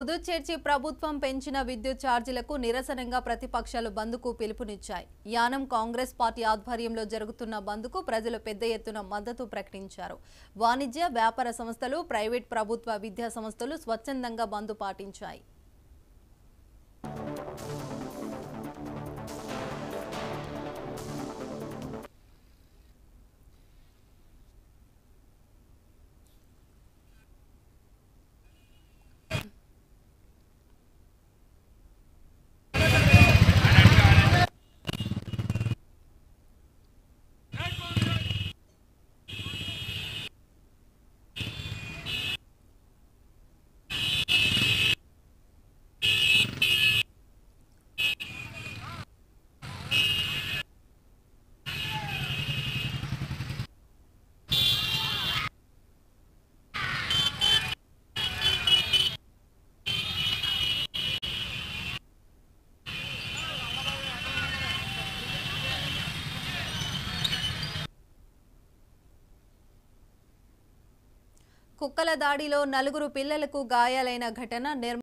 పుదుచ్చేరి ప్రభుత్వం పెంచిన విద్యుత్ ఛార్జీలకు నిరసనగా ప్రతిపక్షాలు బంద్కు పిలుపునిచ్చాయి. యానం కాంగ్రెస్ పార్టీ ఆధ్వర్యంలో జరుగుతున్న బంద్కు ప్రజలు పెద్ద ఎత్తున మద్దతు ప్రకటించారు. వాణిజ్య, వ్యాపార సంస్థలు, ప్రైవేట్, ప్రభుత్వ విద్యా సంస్థలు స్వచ్ఛందంగా బంద్ పాటించాయి. కుక్కల దాడిలో 4 పిల్లలకు గాయాలైన ఘటన